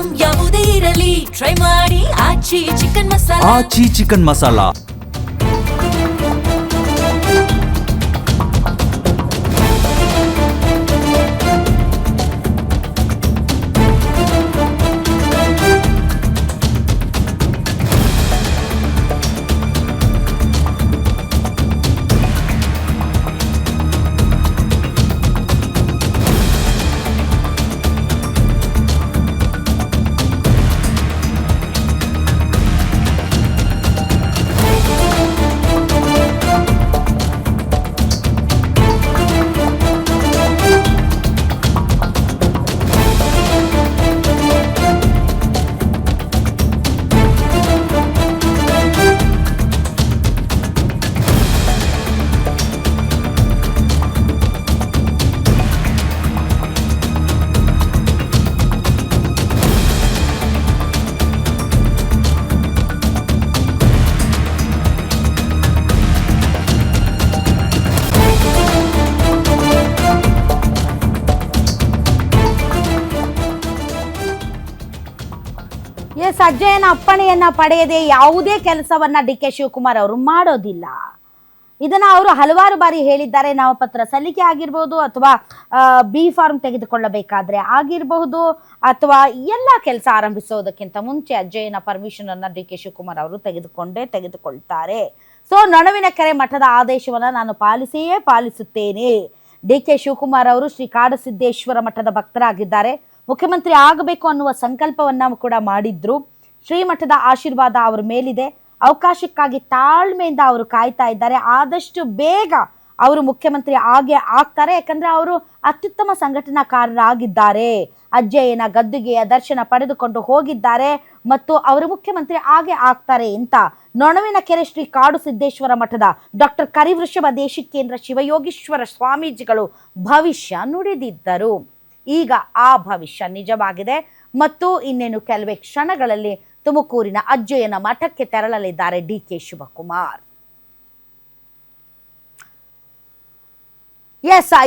Item ಯಾವುದೇ ಇರಲಿ try ಮಾಡಿ ಆಚಿ ಚಿಕನ್ ಮಸಾಲಾ. ಆಚಿ ಚಿಕನ್ ಮಸಾಲಾ. ಅಜ್ಜಯ್ಯನ ಅಪ್ಪಣೆಯನ್ನ ಪಡೆಯದೆ ಯಾವುದೇ ಕೆಲಸವನ್ನ ಡಿ.ಕೆ. ಶಿವಕುಮಾರ್ ಅವರು ಮಾಡೋದಿಲ್ಲ. ಇದನ್ನ ಅವರು ಹಲವಾರು ಬಾರಿ ಹೇಳಿದ್ದಾರೆ. ನಾಮಪತ್ರ ಸಲ್ಲಿಕೆ ಆಗಿರ್ಬೋದು, ಅಥವಾ ಬಿ ಫಾರ್ಮ್ ತೆಗೆದುಕೊಳ್ಳಬೇಕಾದ್ರೆ ಆಗಿರಬಹುದು, ಅಥವಾ ಎಲ್ಲ ಕೆಲಸ ಆರಂಭಿಸೋದಕ್ಕಿಂತ ಮುಂಚೆ ಅಜ್ಜಯ್ಯನ ಪರ್ಮಿಷನ್ ಅನ್ನ ಡಿ.ಕೆ. ಶಿವಕುಮಾರ್ ಅವರು ತೆಗೆದುಕೊಳ್ತಾರೆ. ಸೊ ನಡುವಿನಕೆರೆ ಮಠದ ಆದೇಶವನ್ನ ನಾನು ಪಾಲಿಸಿಯೇ ಪಾಲಿಸುತ್ತೇನೆ. ಡಿ.ಕೆ. ಶಿವಕುಮಾರ್ ಅವರು ಶ್ರೀ ಕಾಡಸಿದ್ದೇಶ್ವರ ಮಠದ ಭಕ್ತರಾಗಿದ್ದಾರೆ. ಮುಖ್ಯಮಂತ್ರಿ ಆಗಬೇಕು ಅನ್ನುವ ಸಂಕಲ್ಪವನ್ನ ಕೂಡ ಮಾಡಿದ್ರು. ಶ್ರೀಮಠದ ಆಶೀರ್ವಾದ ಅವರ ಮೇಲಿದೆ. ಅವಕಾಶಕ್ಕಾಗಿ ತಾಳ್ಮೆಯಿಂದ ಅವರು ಕಾಯ್ತಾ ಇದ್ದಾರೆ. ಆದಷ್ಟು ಬೇಗ ಅವರು ಮುಖ್ಯಮಂತ್ರಿ ಆಗ್ತಾರೆ. ಯಾಕಂದ್ರೆ ಅವರು ಅತ್ಯುತ್ತಮ ಸಂಘಟನಾಕಾರರಾಗಿದ್ದಾರೆ. ಅಜ್ಜಯ್ಯನ ಗದ್ದುಗೆಯ ದರ್ಶನ ಪಡೆದುಕೊಂಡು ಹೋಗಿದ್ದಾರೆ ಮತ್ತು ಅವರು ಮುಖ್ಯಮಂತ್ರಿ ಆಗ್ತಾರೆ ಅಂತ ನೊಣವಿನಕೆರೆ ಶ್ರೀ ಕಾಡುಸಿದ್ದೇಶ್ವರ ಮಠದ ಡಾಕ್ಟರ್ ಕರಿವೃಷಭ ದೇಶಿಕೇಂದ್ರ ಶಿವಯೋಗೀಶ್ವರ ಸ್ವಾಮೀಜಿಗಳು ಭವಿಷ್ಯ ನುಡಿದಿದ್ದರು. ಈಗ ಆ ಭವಿಷ್ಯ ನಿಜವಾಗಿದೆ ಮತ್ತು ಇನ್ನೇನು ಕೆಲವೇ ಕ್ಷಣಗಳಲ್ಲಿ ತುಮಕೂರಿನ ಅಜ್ಜಯ್ಯನ ಮಠಕ್ಕೆ ತೆರಳಲಿದ್ದಾರೆ ಡಿ.ಕೆ. ಶಿವಕುಮಾರ್.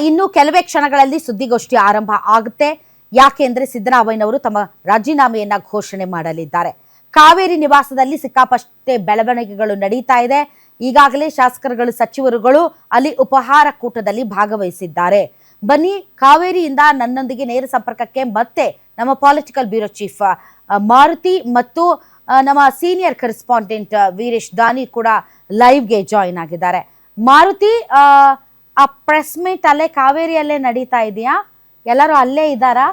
ಇನ್ನು ಕೆಲವೇ ಕ್ಷಣಗಳಲ್ಲಿ ಸುದ್ದಿಗೋಷ್ಠಿ ಆರಂಭ ಆಗುತ್ತೆ. ಯಾಕೆಂದ್ರೆ ಸಿದ್ದರಾಮಯ್ಯನವರು ತಮ್ಮ ರಾಜೀನಾಮೆಯನ್ನ ಘೋಷಣೆ ಮಾಡಲಿದ್ದಾರೆ. ಕಾವೇರಿ ನಿವಾಸದಲ್ಲಿ ಸಿಕ್ಕಾಪಟ್ಟೆ ಬೆಳವಣಿಗೆಗಳು ನಡೀತಾ ಇದೆ. ಈಗಾಗಲೇ ಶಾಸಕರುಗಳು, ಸಚಿವರುಗಳು ಅಲ್ಲಿ ಉಪಹಾರ ಕೂಟದಲ್ಲಿ ಭಾಗವಹಿಸಿದ್ದಾರೆ. ಬನ್ನಿ, ಕಾವೇರಿಯಿಂದ ನನ್ನೊಂದಿಗೆ ನೇರ ಸಂಪರ್ಕಕ್ಕೆ ಮತ್ತೆ ನಮ್ಮ ಪೊಲಿಟಿಕಲ್ ಬ್ಯೂರೋ ಚೀಫ್ ಮಾರುತಿ ಮತ್ತು ನಮ್ಮ ಸೀನಿಯರ್ ಕರೆಸ್ಪಾಂಡೆಂಟ್ ವೀರೇಶ್ ದಾನಿ ಕೂಡ ಲೈವ್ಗೆ ಜಾಯಿನ್ ಆಗಿದ್ದಾರೆ. ಮಾರುತಿ, ಆ ಪ್ರೆಸ್ ಮೀಟ್ ಅಲ್ಲೇ ಕಾವೇರಿಯಲ್ಲೇ ನಡೀತಾ ಇದೆಯಾ? ಎಲ್ಲರೂ ಅಲ್ಲೇ ಇದ್ದಾರಾ?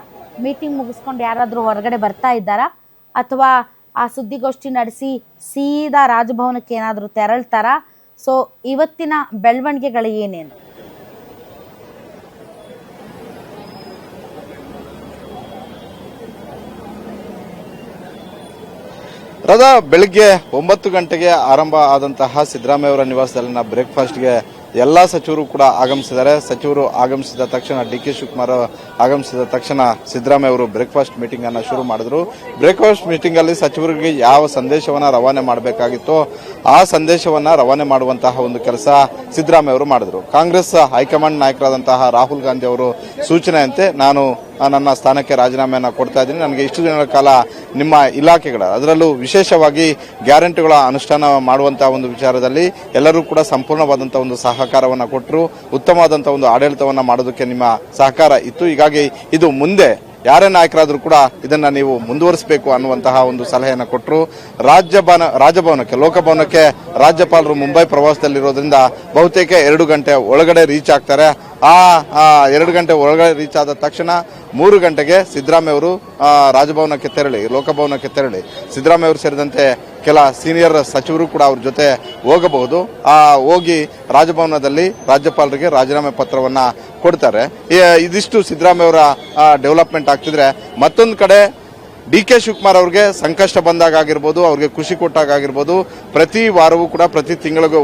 ಮೀಟಿಂಗ್ ಮುಗಿಸ್ಕೊಂಡು ಯಾರಾದರೂ ಹೊರಗಡೆ ಬರ್ತಾ ಇದ್ದಾರಾ, ಅಥವಾ ಆ ಸುದ್ದಿಗೋಷ್ಠಿ ನಡೆಸಿ ಸೀದಾ ರಾಜಭವನಕ್ಕೆ ಏನಾದರೂ ತೆರಳ್ತಾರಾ? ಸೊ ಇವತ್ತಿನ ಬೆಳವಣಿಗೆಗಳು ಏನೇನು? ರಾಧಾ, ಬೆಳಿಗ್ಗೆ 9 ಗಂಟೆಗೆ ಆರಂಭ ಆದಂತಹ ಸಿದ್ದರಾಮಯ್ಯ ಅವರ ನಿವಾಸದಲ್ಲಿನ ಬ್ರೇಕ್ಫಾಸ್ಟ್ಗೆ ಎಲ್ಲಾ ಸಚಿವರು ಕೂಡ ಆಗಮಿಸಿದ್ದಾರೆ. ಸಚಿವರು ಆಗಮಿಸಿದ ತಕ್ಷಣ ಡಿ.ಕೆ. ಶಿವಕುಮಾರ್ ಆಗಮಿಸಿದ ತಕ್ಷಣ ಸಿದ್ದರಾಮಯ್ಯ ಅವರು ಬ್ರೇಕ್ಫಾಸ್ಟ್ ಮೀಟಿಂಗ್ ಅನ್ನು ಶುರು ಮಾಡಿದ್ರು. ಬ್ರೇಕ್ಫಾಸ್ಟ್ ಮೀಟಿಂಗ್ ಅಲ್ಲಿ ಸಚಿವರಿಗೆ ಯಾವ ಸಂದೇಶವನ್ನ ರವಾನೆ ಮಾಡಬೇಕಾಗಿತ್ತೋ ಆ ಸಂದೇಶವನ್ನ ರವಾನೆ ಮಾಡುವಂತಹ ಒಂದು ಕೆಲಸ ಸಿದ್ದರಾಮಯ್ಯ ಅವರು ಮಾಡಿದ್ರು. ಕಾಂಗ್ರೆಸ್ ಹೈಕಮಾಂಡ್ ನಾಯಕರಾದಂತಹ ರಾಹುಲ್ ಗಾಂಧಿ ಅವರು ಸೂಚನೆಯಂತೆ ನಾನು ನನ್ನ ಸ್ಥಾನಕ್ಕೆ ರಾಜೀನಾಮೆಯನ್ನು ಕೊಡ್ತಾ ಇದ್ದೀನಿ. ನನಗೆ ಇಷ್ಟು ದಿನಗಳ ಕಾಲ ನಿಮ್ಮ ಇಲಾಖೆಗಳ, ಅದರಲ್ಲೂ ವಿಶೇಷವಾಗಿ ಗ್ಯಾರಂಟಿಗಳ ಅನುಷ್ಠಾನ ಮಾಡುವಂತಹ ಒಂದು ವಿಚಾರದಲ್ಲಿ ಎಲ್ಲರೂ ಕೂಡ ಸಂಪೂರ್ಣವಾದಂತಹ ಒಂದು ಸಹಕಾರವನ್ನು ಕೊಟ್ಟರು. ಉತ್ತಮವಾದಂತಹ ಒಂದು ಆಡಳಿತವನ್ನ ಮಾಡೋದಕ್ಕೆ ನಿಮ್ಮ ಸಹಕಾರ ಇತ್ತು. ಹೀಗಾಗಿ ಇದು ಮುಂದೆ ಯಾರೇ ನಾಯಕರಾದರೂ ಕೂಡ ಇದನ್ನ ನೀವು ಮುಂದುವರಿಸಬೇಕು ಅನ್ನುವಂತಹ ಒಂದು ಸಲಹೆಯನ್ನು ಕೊಟ್ಟರು. ರಾಜಭವನಕ್ಕೆ, ಲೋಕಭವನಕ್ಕೆ ರಾಜ್ಯಪಾಲರು ಮುಂಬೈ ಪ್ರವಾಸದಲ್ಲಿರೋದ್ರಿಂದ ಬಹುತೇಕ 2 ಗಂಟೆ ಒಳಗಡೆ ರೀಚ್ ಆಗ್ತಾರೆ. ಆ 2 ಗಂಟೆ ಒಳಗಡೆ ರೀಚ್ ಆದ ತಕ್ಷಣ 3 ಗಂಟೆಗೆ ಸಿದ್ದರಾಮಯ್ಯ ಅವರು ರಾಜಭವನಕ್ಕೆ ತೆರಳಿ, ಲೋಕಭವನಕ್ಕೆ ತೆರಳಿ ಸಿದ್ದರಾಮಯ್ಯ ಅವರು ಸೇರಿದಂತೆ ಕೆಲ ಸೀನಿಯರ್ ಸಚಿವರು ಕೂಡ ಅವ್ರ ಜೊತೆ ಹೋಗಬಹುದು. ಹೋಗಿ ರಾಜಭವನದಲ್ಲಿ ರಾಜ್ಯಪಾಲರಿಗೆ ರಾಜೀನಾಮೆ ಪತ್ರವನ್ನ ಕೊಡ್ತಾರೆ. ಇದಿಷ್ಟು ಸಿದ್ದರಾಮಯ್ಯ ಅವರ ಡೆವಲಪ್ಮೆಂಟ್ ಆಗ್ತಿದ್ರೆ, ಮತ್ತೊಂದು ಕಡೆ ಡಿ.ಕೆ. ಶಿವಕುಮಾರ್ ಅವ್ರಿಗೆ ಸಂಕಷ್ಟ ಬಂದಾಗ ಆಗಿರ್ಬೋದು, ಅವ್ರಿಗೆ ಖುಷಿ ಕೊಟ್ಟಾಗ ಆಗಿರ್ಬೋದು, ಪ್ರತಿ ವಾರವೂ ಕೂಡ ಪ್ರತಿ ತಿಂಗಳಿಗೂ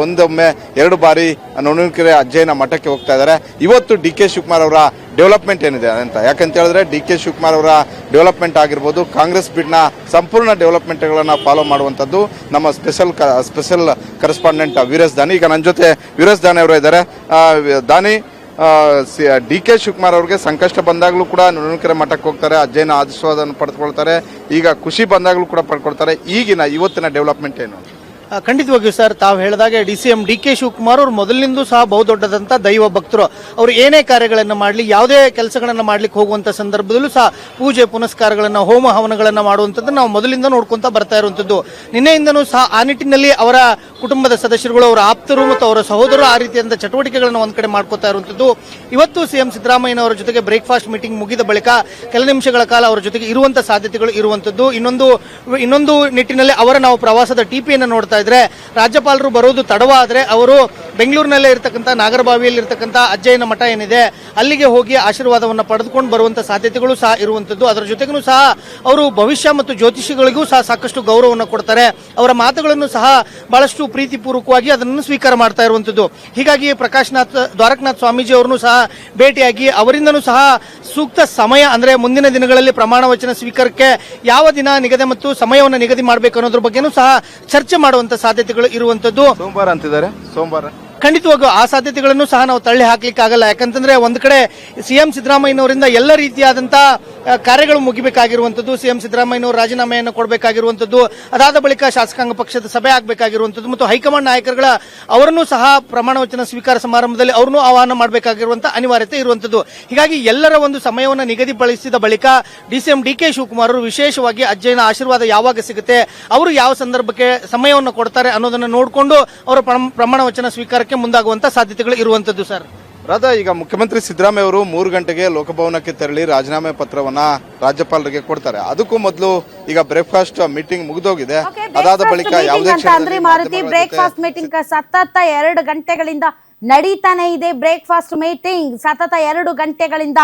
ಒಂದೊಮ್ಮೆ 2 ಬಾರಿ ನೊಣವಿನಕೆರೆ ಅಜ್ಜಯ್ಯನ ಮಠಕ್ಕೆ ಹೋಗ್ತಾ ಇದ್ದಾರೆ. ಇವತ್ತು ಡಿ.ಕೆ. ಶಿವಕುಮಾರ್ ಅವರ ಡೆವಲಪ್ಮೆಂಟ್ ಏನಿದೆ ಅಂತ ಯಾಕಂತ ಹೇಳಿದ್ರೆ, ಡಿ.ಕೆ. ಶಿವಕುಮಾರ್ ಅವರ ಡೆವಲಪ್ಮೆಂಟ್ ಆಗಿರ್ಬೋದು, ಕಾಂಗ್ರೆಸ್ ಬಿಡ್ನ ಸಂಪೂರ್ಣ ಡೆವಲಪ್ಮೆಂಟ್ಗಳನ್ನ ಫಾಲೋ ಮಾಡುವಂಥದ್ದು ನಮ್ಮ ಸ್ಪೆಷಲ್ ಕರೆಸ್ಪಾಂಡೆಂಟ್ ವೀರೇಶ್ ದಾನಿ. ಈಗ ನನ್ನ ಜೊತೆ ವೀರೇಶ್ ದಾನಿ ಅವರು ಇದ್ದಾರೆ. ದಾನಿ, ಡಿ ಕೆ ಶಿವಕುಮಾರ್ ಅವ್ರಿಗೆ ಸಂಕಷ್ಟ ಬಂದಾಗ್ಲೂ ಕೂಡ ನುಣಕೆರೆ ಮಠಕ್ಕೆ ಹೋಗ್ತಾರೆ, ಅಜ್ಜಯ್ಯನ ಆಶೀರ್ವಾದವನ್ನು ಪಡೆದುಕೊಳ್ತಾರೆ. ಈಗ ಖುಷಿ ಬಂದಾಗ್ಲೂ ಕೂಡ ಪಡ್ಕೊಳ್ತಾರೆ. ಈಗಿನ ಇವತ್ತಿನ ಡೆವಲಪ್ಮೆಂಟ್ ಏನು? ಖಂಡಿತವಾಗಿಯೂ ಸರ್, ತಾವು ಹೇಳಿದಾಗೆ DCM DK ಶಿವಕುಮಾರ್ ಅವರು ಮೊದಲಿನಿಂದ ಸಹ ಬಹುದೊಡ್ಡದಂತ ದೈವ ಭಕ್ತರು. ಅವರು ಏನೇ ಕಾರ್ಯಗಳನ್ನು ಮಾಡಲಿ, ಯಾವುದೇ ಕೆಲಸಗಳನ್ನು ಮಾಡ್ಲಿಕ್ಕೆ ಹೋಗುವಂತ ಸಂದರ್ಭದಲ್ಲೂ ಸಹ ಪೂಜೆ ಪುನಸ್ಕಾರಗಳನ್ನ, ಹೋಮ ಹವನಗಳನ್ನ ಮಾಡುವಂತದ್ದು ನಾವು ಮೊದಲಿಂದ ನೋಡ್ಕೊಂತ ಬರ್ತಾ ಇರುವಂತದ್ದು. ನಿನ್ನೆಯಿಂದನೂ ಸಹ ಆ ನಿಟ್ಟಿನಲ್ಲಿ ಅವರ ಕುಟುಂಬದ ಸದಸ್ಯರುಗಳು, ಅವರ ಆಪ್ತರು ಮತ್ತು ಅವರ ಸಹೋದರರು ಆ ರೀತಿಯಾದ ಚಟುವಟಿಕೆಗಳನ್ನು ಒಂದ್ ಕಡೆ ಮಾಡ್ಕೋತಾ ಇರುವಂತದ್ದು. ಇವತ್ತು CM ಸಿದ್ದರಾಮಯ್ಯನವರ ಜೊತೆಗೆ ಬ್ರೇಕ್ಫಾಸ್ಟ್ ಮೀಟಿಂಗ್ ಮುಗಿದ ಬಳಿಕ ಕೆಲ ನಿಮಿಷಗಳ ಕಾಲ ಅವರ ಜೊತೆಗೆ ಇರುವಂತ ಸಾಧ್ಯತೆಗಳು ಇರುವಂತದ್ದು. ಇನ್ನೊಂದು ನಿಟ್ಟಿನಲ್ಲಿ ಅವರ ನಾವು ಪ್ರವಾಸದ ಟಿಪಿಯನ್ನು ನೋಡ್ತಾ ಇದ್ರೆ, ರಾಜ್ಯಪಾಲರು ಬರೋದು ತಡವಾದ್ರೆ ಅವರು ಬೆಂಗಳೂರಿನಲ್ಲೇ ಇರತಕ್ಕಂತ ನಾಗರಬಾವಿಯಲ್ಲಿ ಇರತಕ್ಕಂತ ಅಜ್ಜಯ್ಯನ ಮಠ ಏನಿದೆ ಅಲ್ಲಿಗೆ ಹೋಗಿ ಆಶೀರ್ವಾದವನ್ನು ಪಡೆದುಕೊಂಡು ಬರುವಂತ ಸಾಧ್ಯತೆಗಳು ಸಹ ಇರುವಂತದ್ದು. ಅದರ ಜೊತೆಗೂ ಸಹ ಅವರು ಭವಿಷ್ಯ ಮತ್ತು ಜ್ಯೋತಿಷಿಗಳಿಗೂ ಸಹ ಸಾಕಷ್ಟು ಗೌರವವನ್ನು ಕೊಡ್ತಾರೆ. ಅವರ ಮಾತುಗಳನ್ನು ಸಹ ಬಹಳಷ್ಟು ಪ್ರೀತಿಪೂರ್ವಕವಾಗಿ ಅದನ್ನು ಸ್ವೀಕಾರ ಮಾಡ್ತಾ ಇರುವಂತದ್ದು. ಹೀಗಾಗಿ ದ್ವಾರಕನಾಥ್ ಸ್ವಾಮೀಜಿ ಅವರನ್ನು ಸಹ ಭೇಟಿಯಾಗಿ ಅವರಿಂದನೂ ಸಹ ಸೂಕ್ತ ಸಮಯ, ಅಂದ್ರೆ ಮುಂದಿನ ದಿನಗಳಲ್ಲಿ ಪ್ರಮಾಣ ವಚನ ಸ್ವೀಕಾರಕ್ಕೆ ಯಾವ ದಿನ ನಿಗದಿ ಮತ್ತು ಸಮಯವನ್ನು ನಿಗದಿ ಮಾಡಬೇಕು ಅನ್ನೋದ್ರ ಬಗ್ಗೆನೂ ಸಹ ಚರ್ಚೆ ಮಾಡುವಂತ ಸಾಧ್ಯತೆಗಳು ಇರುವಂತದ್ದು. ಸೋಮವಾರ ಅಂತಿದ್ದಾರೆ. ಸೋಮವಾರ ಖಂಡಿತವಾಗೂ ಆ ಸಾಧ್ಯತೆಗಳನ್ನು ಸಹ ನಾವು ತಳ್ಳಿ ಹಾಕ್ಲಿಕ್ಕೆ ಆಗಲ್ಲ. ಯಾಕಂತಂದ್ರೆ ಒಂದ್ ಕಡೆ CM ಸಿದ್ದರಾಮಯ್ಯನವರಿಂದ ಎಲ್ಲ ರೀತಿಯಾದಂತ ಕಾರ್ಯಗಳು ಮುಗಿಬೇಕಾಗಿರುವಂತದ್ದು. CM ಸಿದ್ದರಾಮಯ್ಯನವರು ರಾಜೀನಾಮೆಯನ್ನು ಕೊಡಬೇಕಾಗಿರುವಂತದ್ದು, ಅದಾದ ಬಳಿಕ ಶಾಸಕಾಂಗ ಪಕ್ಷದ ಸಭೆ ಆಗಬೇಕಾಗಿರುವಂತದ್ದು ಮತ್ತು ಹೈಕಮಾಂಡ್ ನಾಯಕರುಗಳ ಅವರನ್ನು ಸಹ ಪ್ರಮಾಣ ವಚನ ಸ್ವೀಕಾರ ಸಮಾರಂಭದಲ್ಲಿ ಅವ್ರನ್ನೂ ಆಹ್ವಾನ ಮಾಡಬೇಕಾಗಿರುವಂತಹ ಅನಿವಾರ್ಯತೆ ಇರುವಂತದ್ದು. ಹೀಗಾಗಿ ಎಲ್ಲರ ಒಂದು ಸಮಯವನ್ನು ನಿಗದಿಪಡಿಸಿದ ಬಳಿಕ DCM DK ಶಿವಕುಮಾರ್ ಅವರು ವಿಶೇಷವಾಗಿ ಅಜ್ಜಯ್ಯನ ಆಶೀರ್ವಾದ ಯಾವಾಗ ಸಿಗುತ್ತೆ, ಅವರು ಯಾವ ಸಂದರ್ಭಕ್ಕೆ ಸಮಯವನ್ನು ಕೊಡ್ತಾರೆ ಅನ್ನೋದನ್ನು ನೋಡಿಕೊಂಡು ಅವರ ಪ್ರಮಾಣ ವಚನ ಸ್ವೀಕಾರಕ್ಕೆ ಮುಂದಾಗುವಂತ ಸಾಧ್ಯತೆಗಳು ಇರುವಂತದ್ದು. ಸರ್, ರಾಧಾ, ಈಗ ಮುಖ್ಯಮಂತ್ರಿ ಸಿದ್ದರಾಮಯ್ಯ ಅವರು 3 ಗಂಟೆಗೆ ಲೋಕಭವನಕ್ಕೆ ತೆರಳಿ ರಾಜೀನಾಮೆ ಪತ್ರವನ್ನ ರಾಜ್ಯಪಾಲರಿಗೆ ಕೊಡ್ತಾರೆ. ಅದಕ್ಕೂ ಮೊದಲು ಈಗ ಬ್ರೇಕ್ಫಾಸ್ಟ್ ಮೀಟಿಂಗ್ ಮುಗಿದೋಗಿದೆ. ಅದಾದ ಬಳಿಕ ಯಾವುದೇ ಮಾರುತಿ ಬ್ರೇಕ್ಫಾಸ್ಟ್ ಮೀಟಿಂಗ್ ಸತತ 2 ಗಂಟೆಗಳಿಂದ ನಡೀತಾನೆ ಇದೆ. ಬ್ರೇಕ್ಫಾಸ್ಟ್ ಮೀಟಿಂಗ್ ಸತತ 2 ಗಂಟೆಗಳಿಂದ